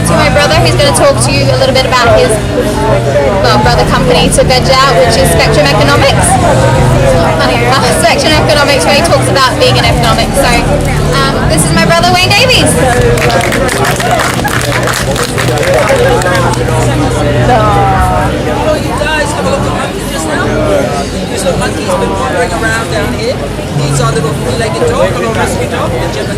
to my brother, who's going to talk to you a little bit about his brother company to veg out, which is Spectrum Economics. Spectrum Economics, where he talks about vegan economics. So this is my brother Wayne Davies. Hello, you guys. Have a look at monkey just now. This little monkey's been wandering around down here. He's our little three-legged dog, a little rescue dog that Gemma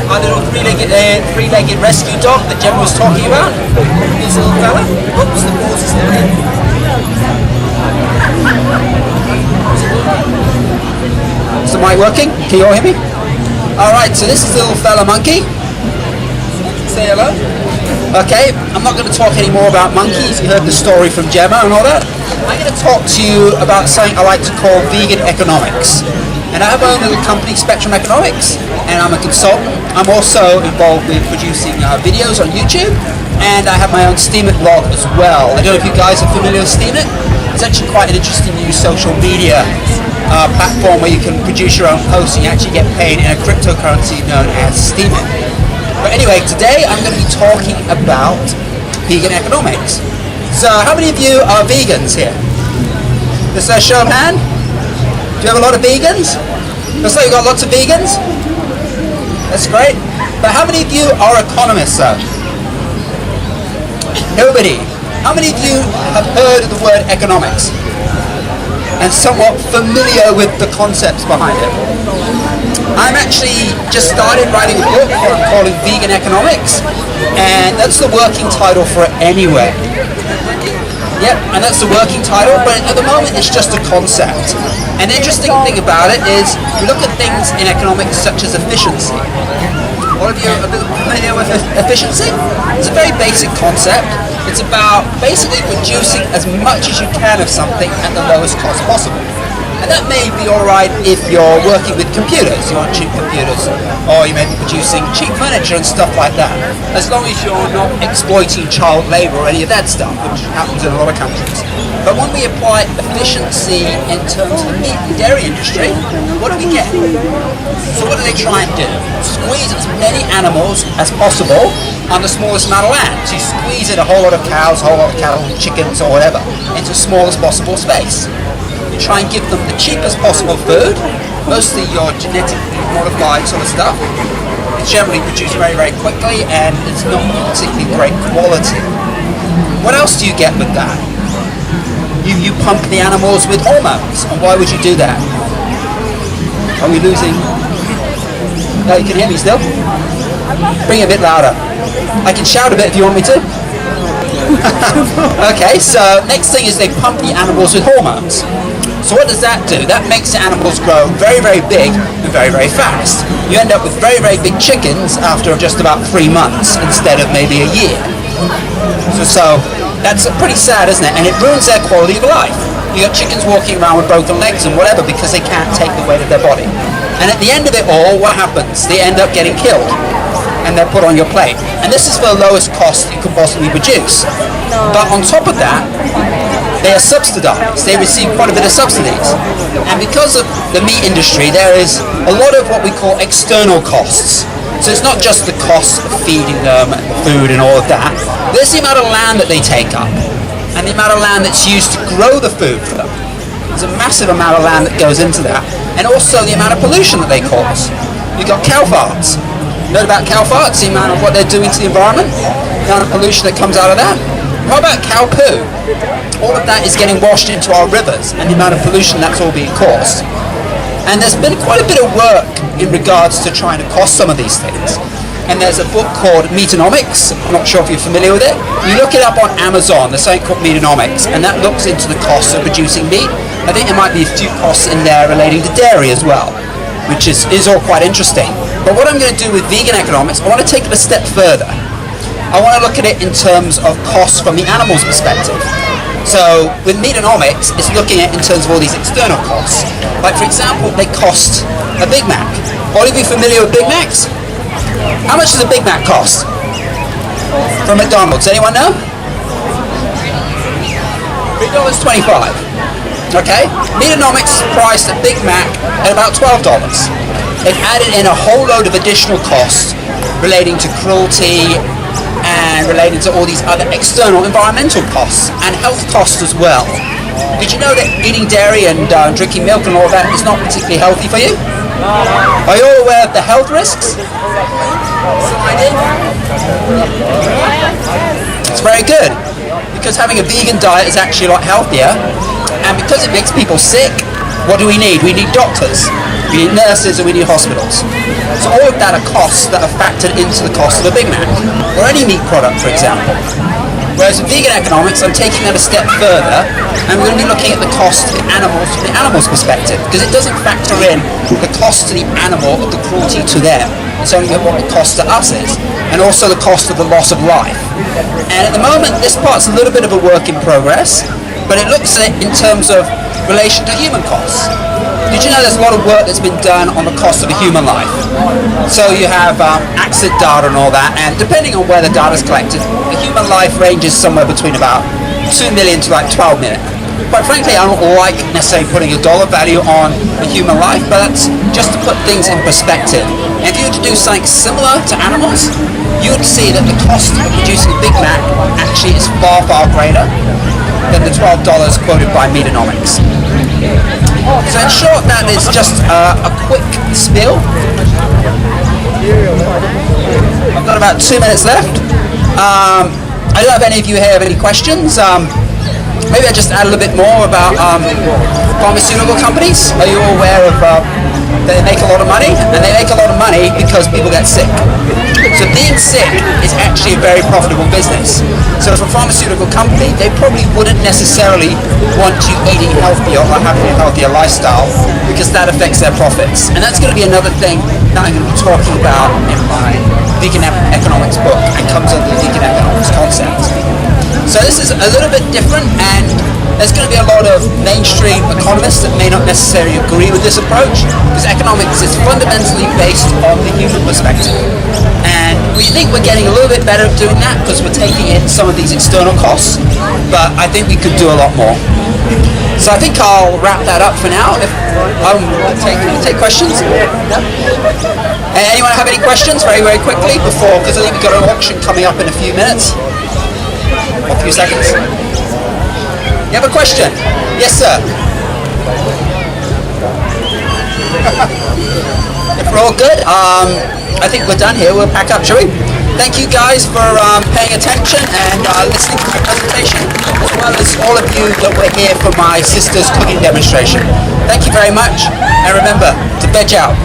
our little three-legged rescue dog that Gemma was talking about. This little fella. Oops, the balls is still in. Is the mic working? Can you all hear me? Alright, so this is the little fella monkey. Say hello. Okay, I'm not going to talk any more about monkeys. You heard the story from Gemma and all that. I'm going to talk to you about something I like to call vegan economics. And I have my own little company, Spectrum Economics, and I'm a consultant. I'm also involved with producing videos on YouTube, and I have my own Steemit blog as well. I don't know if you guys are familiar with Steemit. It's actually quite an interesting new social media platform where you can produce your own posts and you actually get paid in a cryptocurrency known as Steemit. But anyway, today I'm going to be talking about vegan economics. So how many of you are vegans here? Just a show of hand. Do you have a lot of vegans? Looks like you've got lots of vegans. That's great. But how many of you are economists though? Nobody. How many of you have heard of the word economics and somewhat familiar with the concepts behind it? I'm actually just started writing a book I'm calling Vegan Economics, and that's the working title for it anyway. Yep, and that's the working title, but at the moment it's just a concept. An interesting thing about it is we look at things in economics such as efficiency. All of you are a bit familiar with efficiency? It's a very basic concept. It's about basically producing as much as you can of something at the lowest cost possible. And that may be alright if you're working with computers, you want cheap computers, or you may be producing cheap furniture and stuff like that, as long as you're not exploiting child labour or any of that stuff, which happens in a lot of countries. But when we apply efficiency in terms of the meat and dairy industry, what do we get? So what do they try and do? Squeeze as many animals as possible on the smallest amount of land. So you squeeze in a whole lot of cows, a whole lot of cattle, chickens or whatever, into the smallest possible space. You try and give them the cheapest possible food, mostly your genetically modified sort of stuff. It's generally produced very, very quickly and it's not particularly great quality. What else do you get with that? You pump the animals with hormones, and why would you do that? Are we losing? No, you can hear me still? Bring it a bit louder. I can shout a bit if you want me to. Okay, so next thing is they pump the animals with hormones. So what does that do? That makes the animals grow very, very big and very, very fast. You end up with very, very big chickens after just about 3 months instead of maybe a year. So that's pretty sad, isn't it? And it ruins their quality of life. You got chickens walking around with broken legs and whatever because they can't take the weight of their body. And at the end of it all, what happens? They end up getting killed and they're put on your plate. And this is for the lowest cost you could possibly produce. But on top of that, they are subsidized. They receive quite a bit of subsidies. And because of the meat industry, there is a lot of what we call external costs. So it's not just the cost of feeding them and the food and all of that. There's the amount of land that they take up and the amount of land that's used to grow the food for them. There's a massive amount of land that goes into that. And also the amount of pollution that they cause. You've got cow farts. You know about cow farts? The amount of what they're doing to the environment? The amount of pollution that comes out of that? What about cow poo? All of that is getting washed into our rivers and the amount of pollution that's all being caused. And there's been quite a bit of work in regards to trying to cost some of these things. And there's a book called Meatonomics. I'm not sure if you're familiar with it. You look it up on Amazon, there's something called Meatonomics, and that looks into the costs of producing meat. I think there might be a few costs in there relating to dairy as well, which is all quite interesting. But what I'm going to do with vegan economics, I want to take it a step further. I want to look at it in terms of costs from the animal's perspective. So with Meatonomics, it's looking at it in terms of all these external costs. Like for example, they cost a Big Mac. All of you familiar with Big Macs? How much does a Big Mac cost? From McDonald's, anyone know? $3.25. Okay? Meatonomics priced a Big Mac at about $12. They've added in a whole load of additional costs relating to cruelty, and related to all these other external environmental costs and health costs as well. Did you know that eating dairy and drinking milk and all that is not particularly healthy for you? Are you all aware of the health risks? It's very good, because having a vegan diet is actually a lot healthier, and because it makes people sick, what do we need? We need doctors, we need nurses, and we need hospitals. So all of that are costs that are factored into the cost of a Big Mac, or any meat product, for example. Whereas in vegan economics, I'm taking that a step further, and we're going to be looking at the cost to the animals from the animal's perspective, because it doesn't factor in the cost to the animal of the cruelty to them. It's only what the cost to us is, and also the cost of the loss of life. And at the moment, this part's a little bit of a work in progress, but it looks at it in terms of relation to human costs. Did you know there's a lot of work that's been done on the cost of a human life? So you have accident data and all that, and depending on where the data is collected, the human life ranges somewhere between about 2 million to like 12 million. Quite frankly, I don't like necessarily putting a dollar value on a human life, but that's just to put things in perspective. And if you were to do something similar to animals, you would see that the cost of producing a Big Mac actually is far, far greater than the $12 quoted by Meatonomics. So in short, that is just a quick spiel. I've got about 2 minutes left. I don't know if any of you here have any questions. Maybe I just add a little bit more about pharmaceutical companies. Are you aware of they make a lot of money? And they make a lot of money because people get sick. So being sick is actually a very profitable business. So for a pharmaceutical company, they probably wouldn't necessarily want you eating healthier or having a healthier lifestyle, because that affects their profits. And that's going to be another thing that I'm going to be talking about in my vegan economics book, and comes under the vegan economics concept. So this is a little bit different, and there's going to be a lot of mainstream economists that may not necessarily agree with this approach, because economics is fundamentally based on the human perspective. And we think we're getting a little bit better at doing that because we're taking in some of these external costs, but I think we could do a lot more. So I think I'll wrap that up for now. If take questions. Anyone have any questions very, very quickly before, because I think we've got an auction coming up in a few minutes. A few seconds. You have a question? Yes, sir. If we're all good, I think we're done here. We'll pack up, shall we? Thank you guys for paying attention and listening to my presentation, as well as all of you that were here for my sister's cooking demonstration. Thank you very much, and remember to veg out.